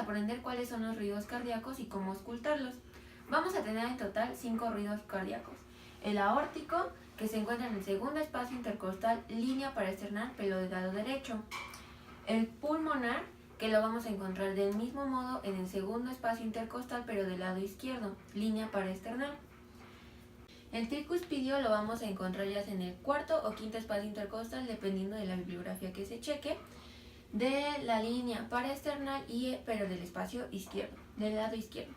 aprender cuáles son los ruidos cardíacos y cómo auscultarlos. Vamos a tener en total 5 ruidos cardíacos. El aórtico, que se encuentra en el segundo espacio intercostal, línea paraesternal, pero del lado derecho. El pulmonar, que lo vamos a encontrar del mismo modo en el segundo espacio intercostal, pero del lado izquierdo, línea paraesternal. El tricuspidio lo vamos a encontrar ya sea en el cuarto o quinto espacio intercostal, dependiendo de la bibliografía que se cheque, de la línea paraesternal pero del espacio izquierdo, del lado izquierdo.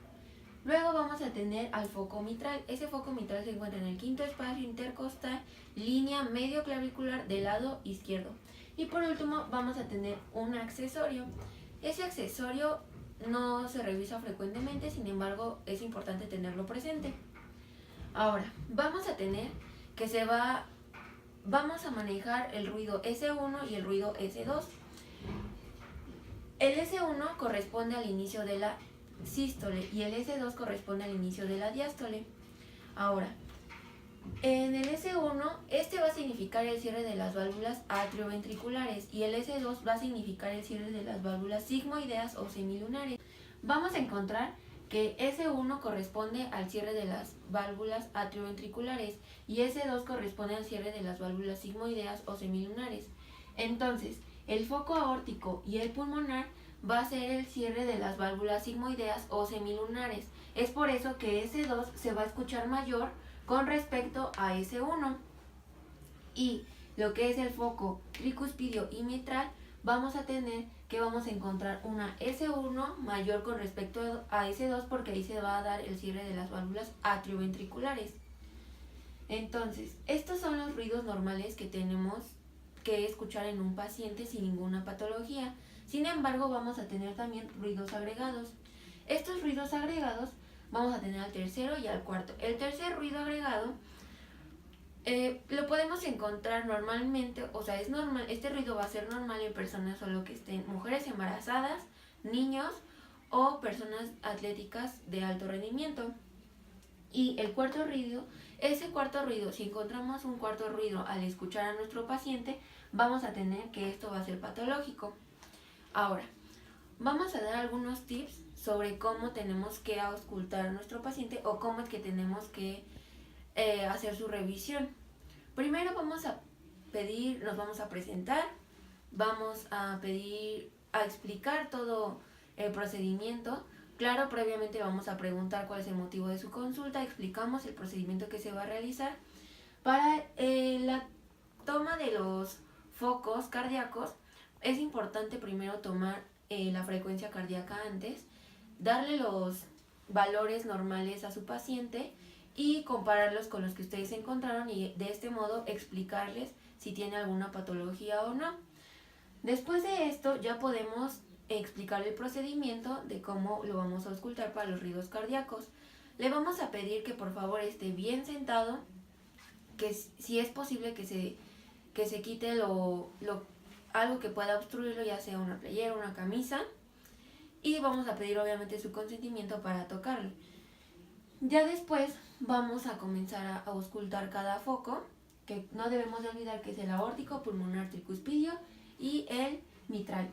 Luego vamos a tener al foco mitral. Ese foco mitral se encuentra en el quinto espacio intercostal, línea medio clavicular del lado izquierdo. Y por último vamos a tener un accesorio. Ese accesorio no se revisa frecuentemente, sin embargo es importante tenerlo presente. Ahora, vamos a tener que vamos a manejar el ruido S1 y el ruido S2. El S1 corresponde al inicio de la sístole y el S2 corresponde al inicio de la diástole. Ahora, en el S1, este va a significar el cierre de las válvulas atrioventriculares y el S2 va a significar el cierre de las válvulas sigmoideas o semilunares. Vamos a encontrar que S1 corresponde al cierre de las válvulas atrioventriculares y S2 corresponde al cierre de las válvulas sigmoideas o semilunares. Entonces, el foco aórtico y el pulmonar va a ser el cierre de las válvulas sigmoideas o semilunares. Es por eso que S2 se va a escuchar mayor con respecto a S1. Y lo que es el foco tricuspidio y mitral, vamos a tener que vamos a encontrar una S1 mayor con respecto a S2 porque ahí se va a dar el cierre de las válvulas atrioventriculares. Entonces, estos son los ruidos normales que tenemos que escuchar en un paciente sin ninguna patología. Sin embargo, vamos a tener también ruidos agregados. Estos ruidos agregados vamos a tener al tercero y al cuarto. El tercer ruido agregado lo podemos encontrar normalmente, o sea, es normal, este ruido va a ser normal en personas solo que estén mujeres embarazadas, niños o personas atléticas de alto rendimiento. Y el cuarto ruido, ese cuarto ruido, si encontramos un cuarto ruido al escuchar a nuestro paciente, vamos a tener que esto va a ser patológico. Ahora, vamos a dar algunos tips sobre cómo tenemos que auscultar a nuestro paciente o cómo es que tenemos que hacer su revisión. Primero vamos a pedir, nos vamos a presentar, vamos a pedir, a explicar todo el procedimiento. Claro, previamente vamos a preguntar cuál es el motivo de su consulta, explicamos el procedimiento que se va a realizar. Para la toma de los focos cardíacos, es importante primero tomar la frecuencia cardíaca antes, darle los valores normales a su paciente y compararlos con los que ustedes encontraron y de este modo explicarles si tiene alguna patología o no. Después de esto ya podemos explicar el procedimiento de cómo lo vamos a auscultar para los ruidos cardíacos. Le vamos a pedir que por favor esté bien sentado, que si es posible que se quite algo que pueda obstruirlo, ya sea una playera, una camisa, y vamos a pedir obviamente su consentimiento para tocarlo. Ya después vamos a comenzar a auscultar cada foco, que no debemos de olvidar que es el aórtico, pulmonar, tricuspidio y el mitral.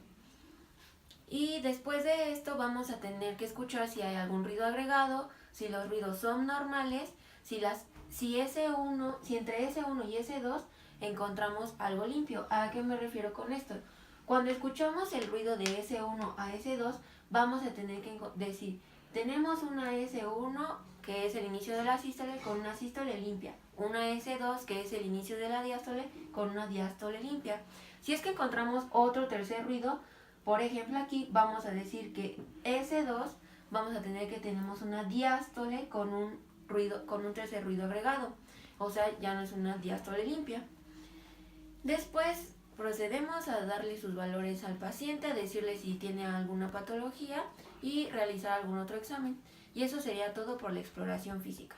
Y después de esto vamos a tener que escuchar si hay algún ruido agregado, si los ruidos son normales, si entre S1 y S2 encontramos algo limpio. ¿A qué me refiero con esto? Cuando escuchamos el ruido de S1 a S2, vamos a tener que decir, tenemos una S1 que es el inicio de la sístole con una sístole limpia, una S2 que es el inicio de la diástole con una diástole limpia. Si es que encontramos otro tercer ruido, por ejemplo aquí vamos a decir que S2 vamos a tener que tenemos una diástole con un tercer ruido agregado, o sea ya no es una diástole limpia. Después procedemos a darle sus valores al paciente, a decirle si tiene alguna patología y realizar algún otro examen. Y eso sería todo por la exploración física.